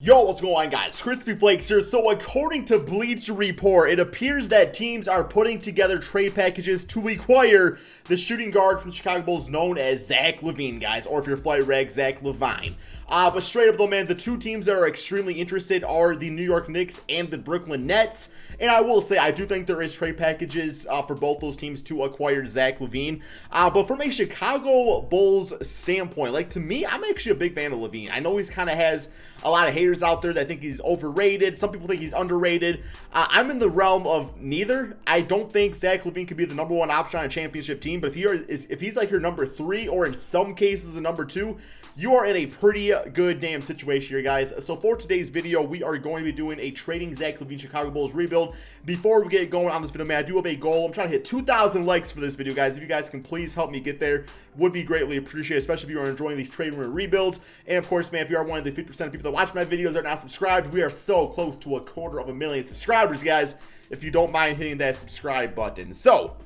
Yo, what's going on, guys? Crispy Flakes here. So according to Bleacher Report, it appears that teams are putting together trade packages to acquire the shooting guard from Chicago Bulls known as Zach Lavine, guys, or if you're flight reg, Zach Lavine. But straight up though, man, the two teams that are extremely interested are the New York Knicks and the Brooklyn Nets. And I will say, I do think there is trade packages for both those teams to acquire Zach Lavine. But from a Chicago Bulls standpoint, like to me, I'm actually a big fan of Lavine. I know he's kind of has a lot of haters out there that think he's overrated. Some people think he's underrated. I'm in the realm of neither. I don't think Zach Lavine could be the number one option on a championship team, but if he's like your number 3 or in some cases a number 2, you are in a pretty good damn situation here, guys. So for today's video, we are going to be doing a trading Zach Lavine Chicago Bulls rebuild. Before we get going on this video, man, I do have a goal. I'm trying to hit 2,000 likes for this video, guys. If you guys can please help me get there, would be greatly appreciated, especially if you are enjoying these trade room rebuilds. And of course, man, if you are one of the 50% of people that watch my videos that are not subscribed, we are so close to 250,000 subscribers, guys. If you don't mind hitting that subscribe button. So,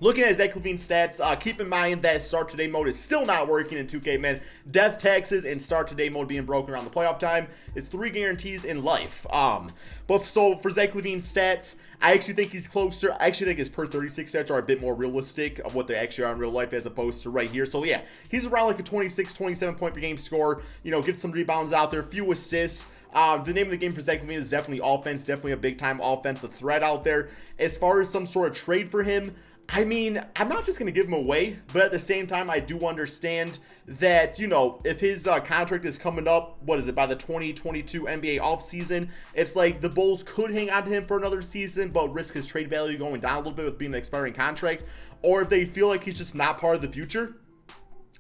looking at Zach Lavine's stats, keep in mind that start today mode is still not working in 2K, man. Death taxes and start today mode being broken around the playoff time is 3 guarantees in life. But so for Zach Lavine's stats, I actually think he's closer. I actually think his per 36 stats are a bit more realistic of what they actually are in real life as opposed to right here. So yeah, he's around like a 26, 27 point per game score. You know, get some rebounds out there, few assists. The name of the game for Zach Lavine is definitely offense, definitely a big time offensive threat out there. As far as some sort of trade for him, I mean, I'm not just going to give him away, but at the same time, I do understand that, you know, if his contract is coming up, what is it, by the 2022 NBA offseason, it's like the Bulls could hang on to him for another season, but risk his trade value going down a little bit with being an expiring contract. Or if they feel like he's just not part of the future,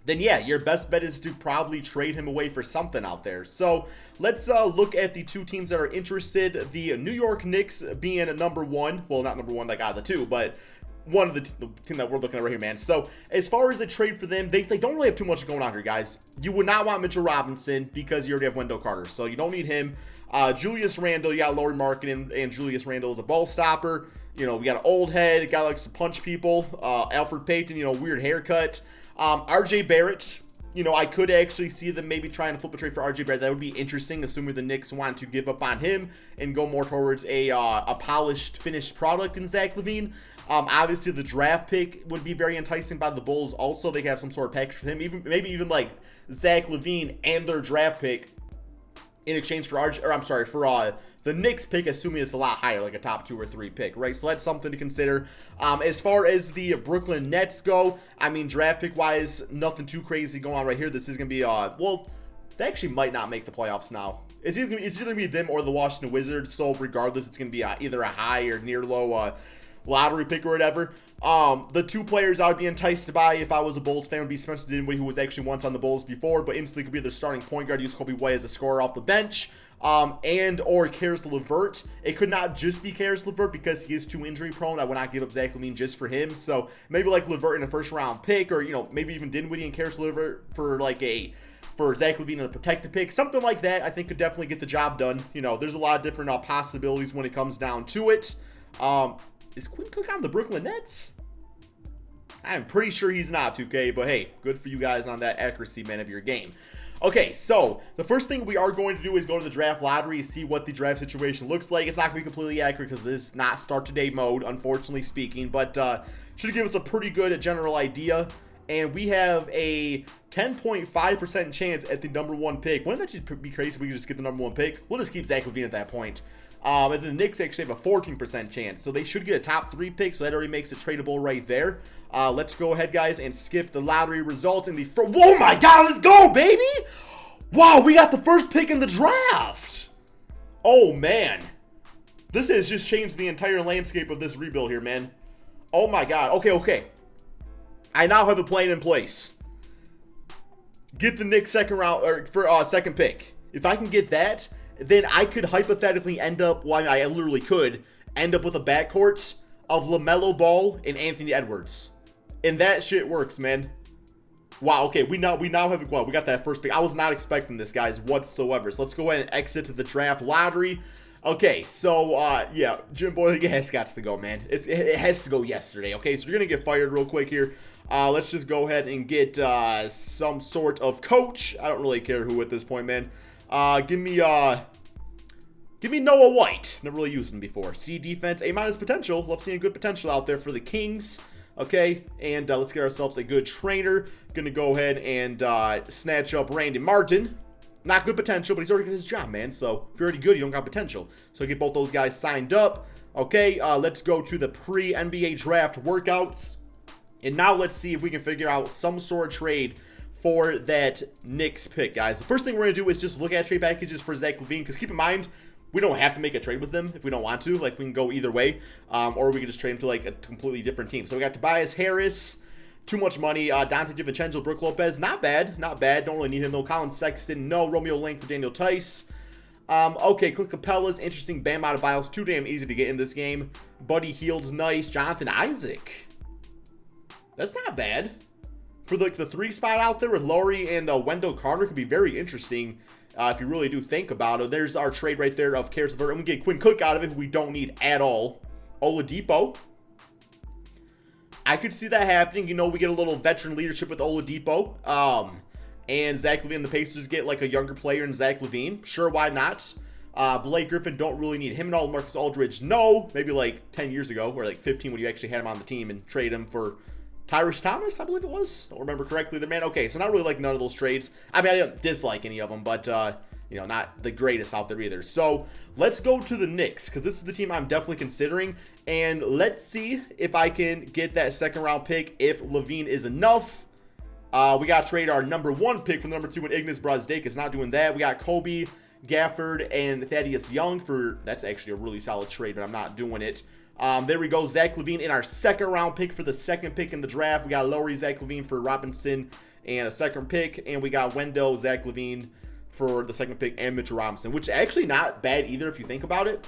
then yeah, your best bet is to probably trade him away for something out there. So let's look at the two teams that are interested. The New York Knicks being a number 1. Well, not number 1 like out of the two, but one of the team that we're looking at right here, man. So as far as the trade for them, they don't really have too much going on here, guys. You would not want Mitchell Robinson because you already have Wendell Carter, so you don't need him. Julius Randle, you got Lauri Markkanen, and Julius Randle is a ball stopper. You know, we got an old head, a guy likes to punch people. Alfred Payton, you know, weird haircut. RJ Barrett, you know, I could actually see them maybe trying to flip a trade for RJ Barrett. That would be interesting, assuming the Knicks want to give up on him and go more towards a polished, finished product in Zach Lavine. Obviously, the draft pick would be very enticing by the Bulls. Also, they have some sort of package for him, maybe even like Zach Lavine and their draft pick in exchange for the Knicks pick, assuming it's a lot higher, like a top 2 or 3 pick, right? So that's something to consider. As far as the Brooklyn Nets go, I mean, draft pick wise, nothing too crazy going on right here. This is gonna be well, they actually might not make the playoffs now. It's either gonna be them or the Washington Wizards. So regardless, it's gonna be either a high or near low lottery pick or whatever. The two players I would be enticed by if I was a Bulls fan would be Spencer Dinwiddie, who was actually once on the Bulls before, but instantly could be their starting point guard. Use Kobe White as a scorer off the bench, and or Caris LeVert. It could not just be Caris LeVert because he is too injury prone. I would not give up Zach Lavine just for him. So maybe like LeVert in a first round pick, or you know, maybe even Dinwiddie and Caris LeVert for like for Zach Lavine in a protected pick, something like that. I think could definitely get the job done. You know, there's a lot of different possibilities when it comes down to it. Is Quinn Cook on the Brooklyn Nets? I'm pretty sure he's not, 2K, but hey, good for you guys on that accuracy, man, of your game. Okay, so the first thing we are going to do is go to the draft lottery, see what the draft situation looks like. It's not going to be completely accurate because this is not start today mode, unfortunately speaking, but should give us a pretty good general idea. And we have a 10.5% chance at the number 1 pick. Wouldn't that just be crazy if we could just get the number 1 pick? We'll just keep Zach Lavine at that point. And then the Knicks actually have a 14% chance. So they should get a top 3 pick. So that already makes it tradable right there. Let's go ahead, guys, and skip the lottery results in the oh my God, let's go, baby! Wow, we got the first pick in the draft. Oh, man. This has just changed the entire landscape of this rebuild here, man. Oh, my God. Okay. I now have a plan in place. Get the Knicks second round, or for second pick. If I can get that, then I could hypothetically end up, well, I literally could end up with a backcourt of LaMelo Ball and Anthony Edwards. And that shit works, man. Wow, okay, we now have, well, we got that first pick. I was not expecting this, guys, whatsoever. So let's go ahead and exit to the draft lottery. Okay, so, yeah, Jim Boyle, it has got to go, man. It has to go yesterday, okay? So you're going to get fired real quick here. Let's just go ahead and get some sort of coach. I don't really care who at this point, man. Give me Noah White. Never really used him before. C defense, A- potential. Love seeing good potential out there for the Kings. Okay, and let's get ourselves a good trainer. Gonna go ahead and snatch up Randy Martin. Not good potential, but he's already got his job, man. So if you're already good, you don't got potential. So get both those guys signed up. Okay, let's go to the pre-NBA draft workouts. And now let's see if we can figure out some sort of trade for that Knicks pick, guys. The first thing we're going to do is just look at trade packages for Zach Lavine, because keep in mind, we don't have to make a trade with them if we don't want to. Like, we can go either way, or we can just trade him to, like, a completely different team. So we got Tobias Harris, too much money. Dante DiVincenzo, Brook Lopez, not bad, not bad. Don't really need him, though. Colin Sexton, no. Romeo Lang for Daniel Tice. Okay, Clint Capella's interesting. Bam Adebayo's too damn easy to get in this game. Buddy Hield's nice. Jonathan Isaac. That's not bad. For the 3 spot out there with Laurie and Wendell Carter could be very interesting if you really do think about it. There's our trade right there of Karis LeVert. I'm going to get Quinn Cook out of it, who we don't need at all. Oladipo. I could see that happening. You know, we get a little veteran leadership with Oladipo. And Zach Lavine and the Pacers get like a younger player in Zach Lavine. Sure, why not? Blake Griffin, don't really need him at all. Marcus Aldridge, no. Maybe like 10 years ago, or like 15 when you actually had him on the team and trade him for Tyrese Thomas, I believe it was. Don't remember correctly there, man. Okay, so not really like none of those trades. I mean, I didn't dislike any of them, but, you know, not the greatest out there either. So let's go to the Knicks, because this is the team I'm definitely considering. And let's see if I can get that second round pick if Lavine is enough. We got to trade our number 1 pick from the number 2 in Ignas Brazdeikis. Not doing that. We got Kobe, Gafford, and Thaddeus Young for, that's actually a really solid trade, but I'm not doing it. There we go. Zach Lavine in our second round pick for the second pick in the draft. We got Laurie, Zach Lavine for Robinson and a second pick. And we got Wendell, Zach Lavine for the second pick and Mitchell Robinson, which is actually not bad either if you think about it.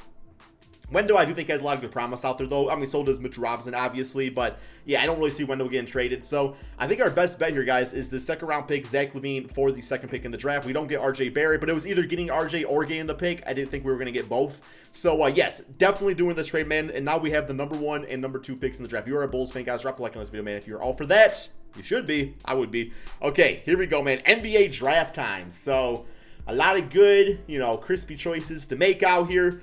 Wendell, I do think has a lot of good promise out there, though. I mean, so does Mitchell Robinson, obviously. But, yeah, I don't really see Wendell getting traded. So, I think our best bet here, guys, is the second-round pick, Zach Lavine, for the second pick in the draft. We don't get R.J. Barrett, but it was either getting R.J. or getting the pick. I didn't think we were going to get both. So, yes, definitely doing this trade, man. And now we have the number 1 and number 2 picks in the draft. If you are a Bulls fan, guys, drop a like on this video, man. If you're all for that, you should be. I would be. Okay, here we go, man. NBA draft time. So, a lot of good, you know, crispy choices to make out here.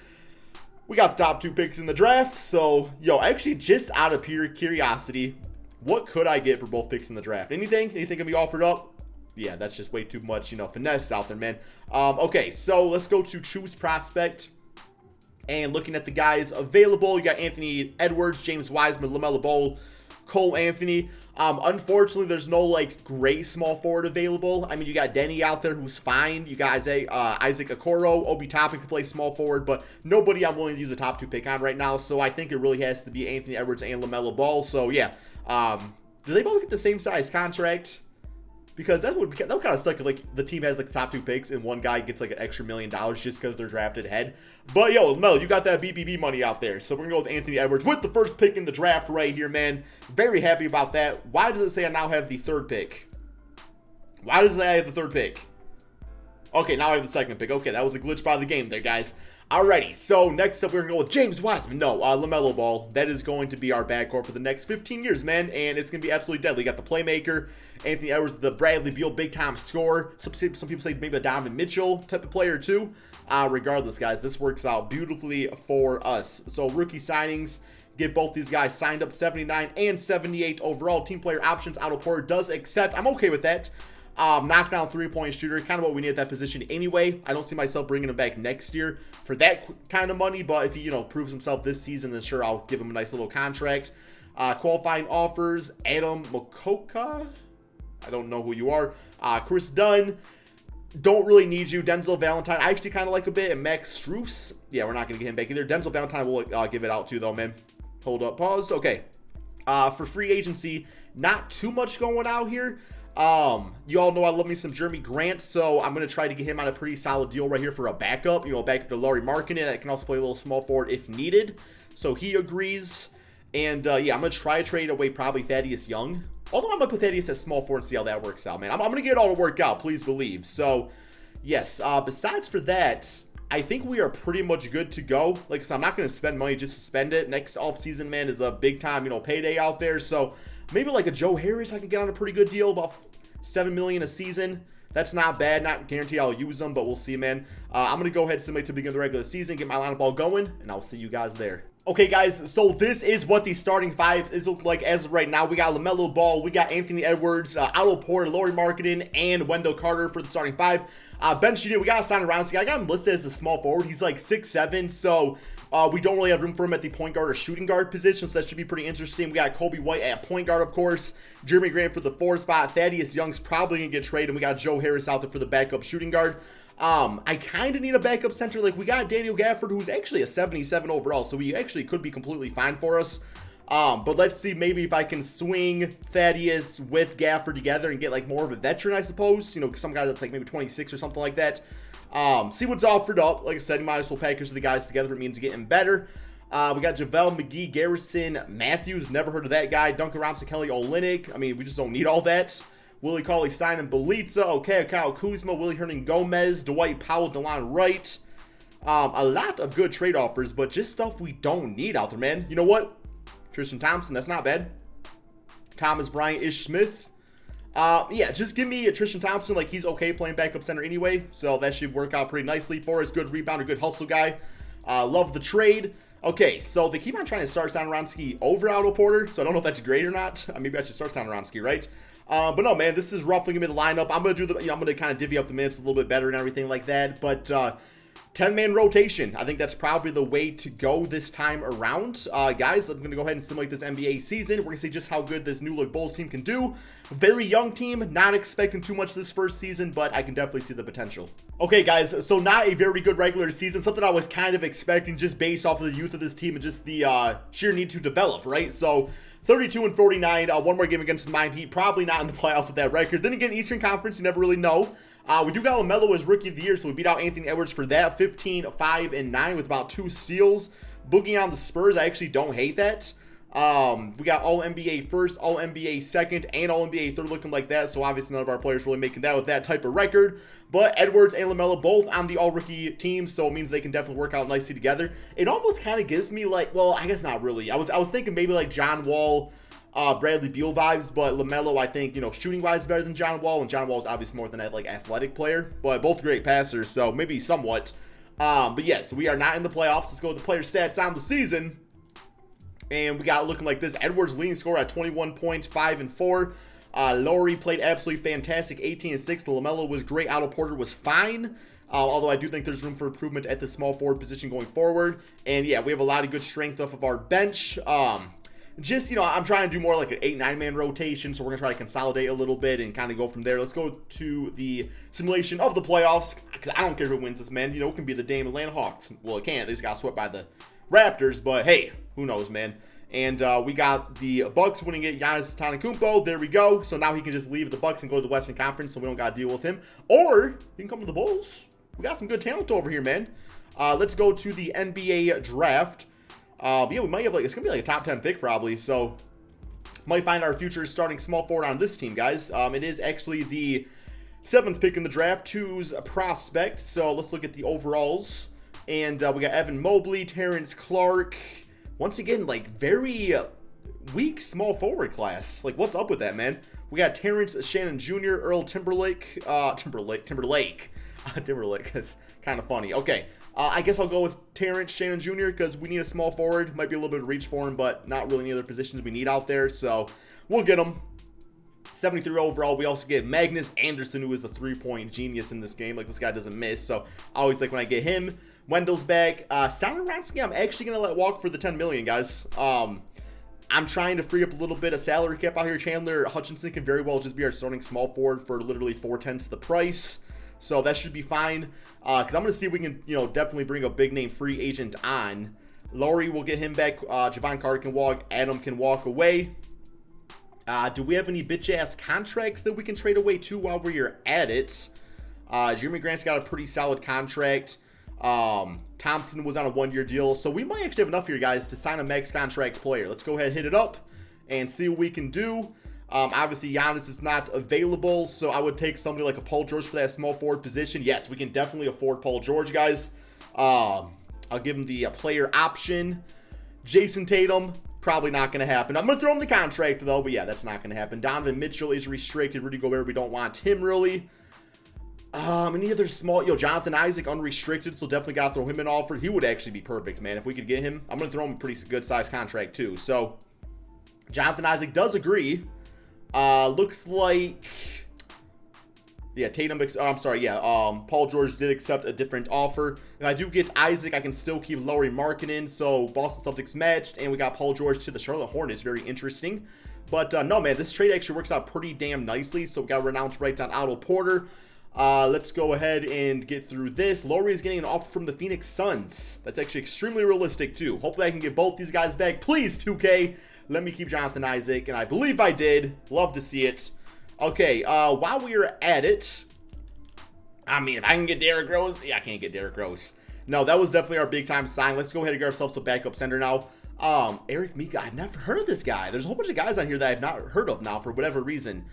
We got the top 2 picks in the draft, so, yo, actually, just out of pure curiosity, what could I get for both picks in the draft? Anything? Anything can be offered up? Yeah, that's just way too much, you know, finesse out there, man. Okay, so let's go to choose prospect. And looking at the guys available, you got Anthony Edwards, James Wiseman, LaMelo Ball, Cole Anthony. Unfortunately, there's no, like, great small forward available. I mean, you got Denny out there who's fine. You got Isaac Okoro. Obi Toppin can play small forward, but nobody I'm willing to use a top 2 pick on right now. So I think it really has to be Anthony Edwards and LaMelo Ball. So, yeah. Do they both get the same size contract? Because that would kind of suck if, like, the team has, like, the top 2 picks and one guy gets, like, an extra $1 million just because they're drafted ahead. But, yo, Mel, you got that BBB money out there. So we're going to go with Anthony Edwards with the first pick in the draft right here, man. Very happy about that. Why does it say I now have the 3rd pick? Why does it say I have the 3rd pick? Okay, now I have the 2nd pick. Okay, that was a glitch by the game there, guys. Alrighty, so next up we're going to go with James Wiseman. No, LaMelo Ball. That is going to be our backcourt for the next 15 years, man, and it's going to be absolutely deadly. You got the playmaker, Anthony Edwards, the Bradley Beal big-time scorer. Some people say maybe a Donovan Mitchell type of player, too. Regardless, guys, this works out beautifully for us. So rookie signings, get both these guys signed up, 79 and 78 overall. Team player options, Otto Porter does accept. I'm okay with that. Knockdown 3-point shooter, kind of what we need at that position anyway. I don't see myself bringing him back next year for that kind of money, but if he, you know, proves himself this season, then sure, I'll give him a nice little contract. Qualifying offers, Adam Mokoka, I don't know who you are. Chris Dunn, don't really need you. Denzel Valentine, I actually kind of like a bit. And Max Strus, yeah, we're not going to get him back either. Denzel Valentine will give it out too, though, man. Hold up, pause. Okay. For free agency, not too much going out here. You all know I love me some Jeremy Grant, so I'm going to try to get him on a pretty solid deal right here for a backup. You know, backup to Lauri Markkanen. That can also play a little small forward if needed. So he agrees. And, yeah, I'm going to try to trade away probably Thaddeus Young. Although I'm going to put Thaddeus as small forward and see how that works out, man. I'm going to get it all to work out, please believe. So, yes, besides for that, I think we are pretty much good to go. Like I said, I'm not going to spend money just to spend it. Next offseason, man, is a big-time, you know, payday out there. So, maybe like a Joe Harris I can get on a pretty good deal, about $7 million a season. That's not bad. Not guaranteed I'll use them, but we'll see, man. I'm going to go ahead and simulate to begin the regular season, get my lineup all going, and I'll see you guys there. Okay, guys, so this is what the starting fives is look like as of right now. We got LaMelo Ball, we got Anthony Edwards, Otto Porter, Lauri Markkanen, and Wendell Carter for the starting five. Bench unit, we got Hassan Aronski. I got him listed as a small forward. He's like 6'7", so we don't really have room for him at the point guard or shooting guard position, so that should be pretty interesting. We got Kobe White at point guard, of course. Jeremy Grant for the 4 spot. Thaddeus Young's probably going to get traded, and we got Joe Harris out there for the backup shooting guard. I kind of need a backup center. Like, we got Daniel Gafford, who's actually a 77 overall, so he actually could be completely fine for us. But let's see maybe if I can swing Thaddeus with Gafford together and get like more of a veteran, I suppose. You know, some guy that's like maybe 26 or something like that. See what's offered up. Like I said, you might as well package the guys together if it means getting better. We got JaVale McGee, Garrison, Matthews. Never heard of that guy. Duncan Robinson, Kelly Olynyk. I mean, we just don't need all that. Willie Cauley-Stein and Bjelica, okay, Kyle Kuzma, Willie Hernan-Gomez, Dwight Powell, DeLon Wright. A lot of good trade offers, but just stuff we don't need out there, man. You know what? Tristan Thompson, that's not bad. Thomas Bryant, Ish Smith. Yeah, just give me a Tristan Thompson. Like, he's okay playing backup center anyway, so that should work out pretty nicely for us. Good rebounder, good hustle guy. Love the trade. Okay, so they keep on trying to start Satoransky over Otto Porter, so I don't know if that's great or not. Maybe I should start Satoransky, right? But no, man, this is roughly gonna be the lineup. I'm gonna do the, I'm gonna kind of divvy up the minutes a little bit better and everything like that. But 10-man rotation, I think that's probably the way to go this time around. Guys, I'm gonna go ahead and simulate this NBA season. We're gonna see just how good this new look Bulls team can do. Very young team, not expecting too much this first season, but I can definitely see the potential. Okay, guys, so not a very good regular season. Something I was kind of expecting just based off of the youth of this team and just the sheer need to develop, right? So 32 and 49, one more game against the Miami Heat. Probably not in the playoffs with that record. Then again, Eastern Conference, you never really know. We do got LaMelo as Rookie of the Year, so we beat out Anthony Edwards for that. 15, 5, and 9 with about 2 steals. Boogie on the Spurs, I actually don't hate that. We got All-NBA first, All-NBA second, and All-NBA third looking like that, so obviously none of our players really making that with that type of record. But Edwards and LaMelo both on the All-Rookie team, so it means they can definitely work out nicely together. It almost kind of gives me like, well, I guess not really. I was thinking maybe like John Wall, Bradley Beal vibes, but LaMelo, I think, you know, shooting-wise is better than John Wall, and John Wall is obviously more than that, like, athletic player, but both great passers, so maybe somewhat. But yes, we are not in the playoffs. Let's go with the player stats on the season. And we got it looking like this. Edwards leading scorer at 21 points, 5 and 4. Lauri played absolutely fantastic, 18 and 6. LaMelo was great. Otto Porter was fine. Although I do think there's room for improvement at the small forward position going forward. And yeah, we have a lot of good strength off of our bench. Just, you know, I'm trying to do more like an 8-9 man rotation, so we're going to try to consolidate a little bit and kind of go from there. Let's go to the simulation of the playoffs, because I don't care who wins this, man. You know, it can be the Dame Atlanta Hawks. Well, it can't. They just got swept by the Raptors, but hey, who knows, man. And we got the Bucks winning it, Giannis Antetokounmpo. There we go. So now he can just leave the Bucks and go to the Western Conference, so we don't got to deal with him. Or he can come to the Bulls. We got some good talent over here, man. Let's go to the NBA draft. Yeah, we might have, like, it's going to be like a top 10 pick probably, so might find our future starting small forward on this team, guys. It is actually the 7th pick in the draft, 2's a prospect, so let's look at the overalls. And we got Evan Mobley, Terrence Clark. Once again, like, very weak small forward class. Like, what's up with that, man? We got Terrence Shannon Jr., Earl Timberlake. Timberlake. That's kind of funny. Okay. I guess I'll go with Terrence Shannon Jr. because we need a small forward. Might be a little bit of reach for him, but not really any other positions we need out there. So we'll get him. 73 overall. We also get Magnus Anderson, who is a three-point genius in this game. Like, this guy doesn't miss. So I always like when I get him. Wendell's back. Satoransky, I'm actually going to let walk for the $10 million, guys. I'm trying to free up a little bit of salary cap out here. Chandler Hutchinson can very well just be our starting small forward for literally 4/10 the price. So that should be fine, because I'm going to see if we can, you know, definitely bring a big-name free agent on. Lauri will get him back. Javon Carter can walk. Adam can walk away. Do we have any bitch-ass contracts that we can trade away, too, while we're at it? Jeremy Grant's got a pretty solid contract. Thompson was on a 1-year deal. So we might actually have enough here, guys, to sign a max contract player. Let's go ahead and hit it up and see what we can do. Obviously, Giannis is not available, so I would take somebody like a Paul George for that small forward position. Yes, we can definitely afford Paul George, guys. I'll give him the player option. Jason Tatum, probably not going to happen. I'm going to throw him the contract, though, but yeah, that's not going to happen. Donovan Mitchell is restricted. Rudy Gobert, we don't want him, really. Any other small, Jonathan Isaac, unrestricted, so definitely got to throw him an offer. He would actually be perfect, man. If we could get him, I'm going to throw him a pretty good size contract too. So, Jonathan Isaac does agree. Looks like, yeah, Paul George did accept a different offer. If I do get Isaac, I can still keep Lauri Markkanen, so Boston Celtics matched, and we got Paul George to the Charlotte Hornets. Very interesting. But, no, man, this trade actually works out pretty damn nicely, so we got renounced rights on Otto Porter. Let's go ahead and get through this. Lauri is getting an offer from the Phoenix Suns. That's actually extremely realistic, too. Hopefully I can get both these guys back. Please, 2K, let me keep Jonathan Isaac, and I believe I did. Love to see it. Okay, while we are at it, I mean, if I can get Derrick Rose, yeah, I can't get Derrick Rose. No, that was definitely our big-time sign. Let's go ahead and get ourselves a backup center now. Eric Mika, I've never heard of this guy. There's a whole bunch of guys on here that I've not heard of now for whatever reason.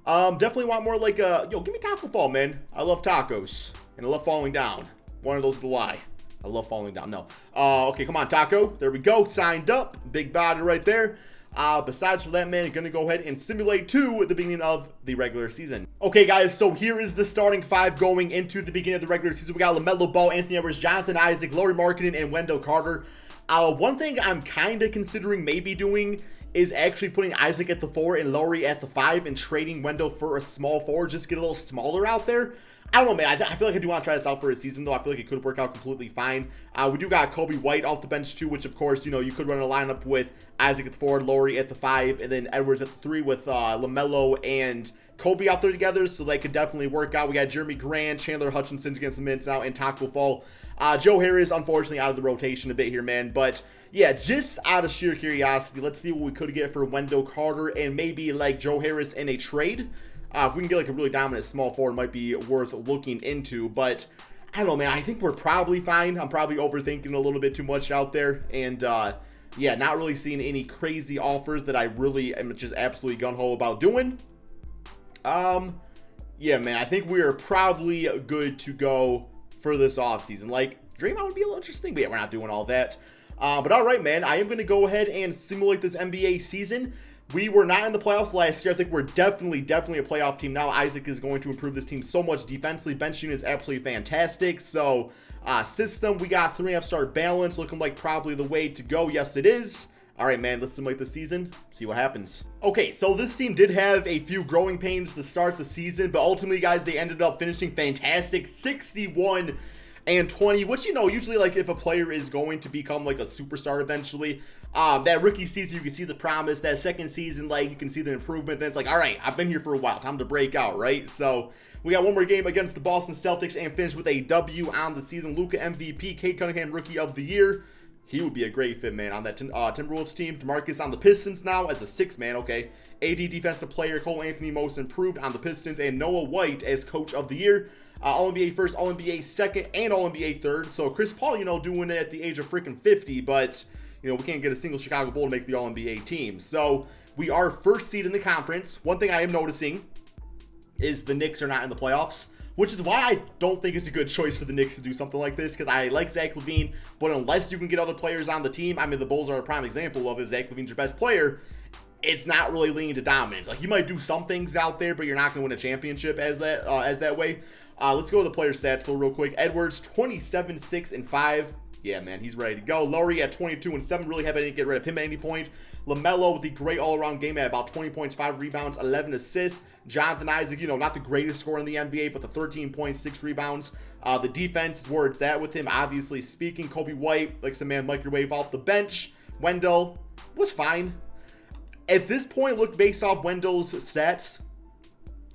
Definitely want more like, give me Taco Fall, man. I love tacos, and I love falling down. One of those is the lie. I love falling down. No. Okay, come on, Taco. There we go. Signed up. Big body right there. Besides for that, man, I'm going to go ahead and simulate 2 at the beginning of the regular season. Okay, guys, so here is the starting 5 going into the beginning of the regular season. We got LaMelo Ball, Anthony Edwards, Jonathan Isaac, Lauri Markkanen, and Wendell Carter. One thing I'm kind of considering maybe doing is actually putting Isaac at the 4 and Lauri at the 5 and trading Wendell for a small forward, just get a little smaller out there. I don't know, man. I feel like I do want to try this out for a season, though. I feel like it could work out completely fine. We do got Kobe White off the bench, too, which, of course, you could run a lineup with Isaac at the 4, Lauri at the 5, and then Edwards at the 3 with LaMelo and Kobe out there together, so that could definitely work out. We got Jeremy Grant, Chandler Hutchinson's getting some minutes now, and Taco Fall. Joe Harris, unfortunately, out of the rotation a bit here, man. But, yeah, just out of sheer curiosity, let's see what we could get for Wendell Carter and maybe, like, Joe Harris in a trade. If we can get, like, a really dominant small forward, it might be worth looking into. But, I don't know, man. I think we're probably fine. I'm probably overthinking a little bit too much out there. And, yeah, not really seeing any crazy offers that I really am just absolutely gung-ho about doing. Yeah, man, I think we are probably good to go for this offseason. Like, Draymond would be a little interesting, but yeah, we're not doing all that. But all right, man, I am going to go ahead and simulate this NBA season. We were not in the playoffs last year. I think we're definitely a playoff team now. Isaac is going to improve this team so much defensively. Bench unit is absolutely fantastic. So, system, we got 3.5 star balance, looking like probably the way to go. Yes, it is. All right, man, let's simulate the season, see what happens. Okay, so this team did have a few growing pains to start the season, but ultimately, guys, they ended up finishing fantastic, 61-20, which, usually, like, if a player is going to become, like, a superstar eventually, that rookie season, you can see the promise. That second season, like, you can see the improvement. Then it's like, all right, I've been here for a while. Time to break out, right? So we got one more game against the Boston Celtics and finish with a W on the season. Luka MVP, Cade Cunningham Rookie of the Year. He would be a great fit, man, on that Timberwolves team. DeMarcus on the Pistons now as a 6-man, okay. AD Defensive Player, Cole Anthony Most Improved on the Pistons, and Noah White as Coach of the Year. All-NBA first, All-NBA second, and All-NBA third. So Chris Paul, doing it at the age of freaking 50, but, we can't get a single Chicago Bull to make the All-NBA team. So we are first seed in the conference. One thing I am noticing is the Knicks are not in the playoffs, which is why I don't think it's a good choice for the Knicks to do something like this, because I like Zach Lavine, but unless you can get other players on the team, I mean, the Bulls are a prime example of it. Zach Lavine's your best player. It's not really leaning to dominance. Like, you might do some things out there, but you're not going to win a championship as that way. Let's go with the player stats real quick. Edwards, 27, 6, and 5. Yeah, man, he's ready to go. Lauri at 22 and 7. Really happy I didn't get rid of him at any point. LaMelo with the great all-around game at about 20 points, 5 rebounds, 11 assists. Jonathan Isaac, not the greatest scorer in the NBA, but the 13 points, 6 rebounds. The defense is where it's at with him, obviously speaking. Kobe White, like some man microwave off the bench. Wendell was fine. At this point, look, based off Wendell's stats,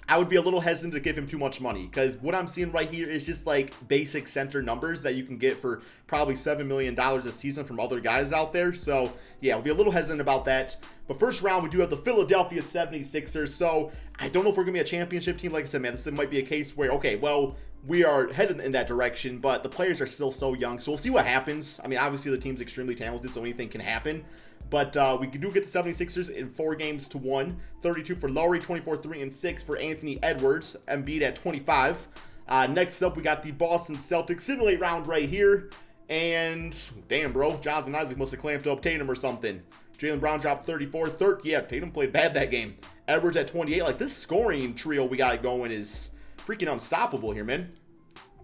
I would be a little hesitant to give him too much money, because what I'm seeing right here is just like basic center numbers that you can get for probably $7 million a season from other guys out there. So yeah, I'll be a little hesitant about that. But first round, we do have the Philadelphia 76ers. So I don't know if we're going to be a championship team. Like I said, man, this might be a case where, okay, well, we are headed in that direction, but the players are still so young. So we'll see what happens. I mean, obviously the team's extremely talented, so anything can happen. But we do get the 76ers in 4-1, 32 for Lauri, 24, 3, and 6 for Anthony Edwards. Embiid at 25. Next up, we got the Boston Celtics simulate round right here. And damn, bro, Jonathan Isaac must have clamped up Tatum or something. Jaylen Brown dropped 34. Yeah, Tatum played bad that game. Edwards at 28. Like, this scoring trio we got going is freaking unstoppable here, man.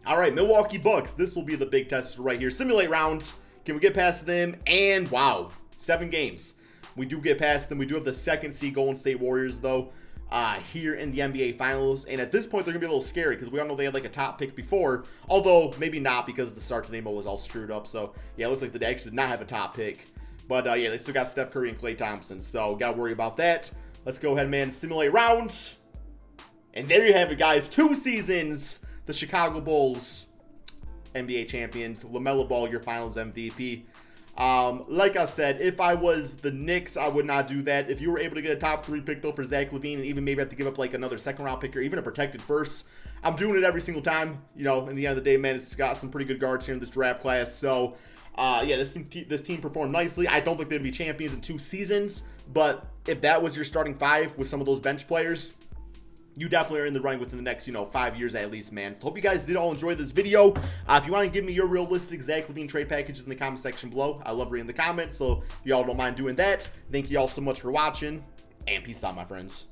All right, Milwaukee Bucks. This will be the big test right here. Simulate round. Can we get past them? And wow, 7 games. We do get past them. We do have the second seed Golden State Warriors, though, here in the NBA Finals. And at this point, they're going to be a little scary because we all know they had like a top pick before. Although, maybe not because the start to Nemo was all screwed up. So, yeah, it looks like they actually did not have a top pick. But, yeah, they still got Steph Curry and Klay Thompson. So, got to worry about that. Let's go ahead, man. Simulate round. And there you have it, guys. 2 seasons. The Chicago Bulls, NBA champions. LaMelo Ball, your Finals MVP. Like I said, if I was the Knicks, I would not do that. If you were able to get a top 3 pick, though, for Zach Lavine, and even maybe have to give up, like, another second-round pick or even a protected first, I'm doing it every single time. You know, in the end of the day, man, it's got some pretty good guards here in this draft class. So, yeah, this team performed nicely. I don't think they'd be champions in 2 seasons, but if that was your starting 5 with some of those bench players, you definitely are in the running within the next, 5 years at least, man. So hope you guys did all enjoy this video. If you want to give me your realistic Zach Lavine trade packages in the comment section below, I love reading the comments, so if y'all don't mind doing that. Thank you all so much for watching, and peace out, my friends.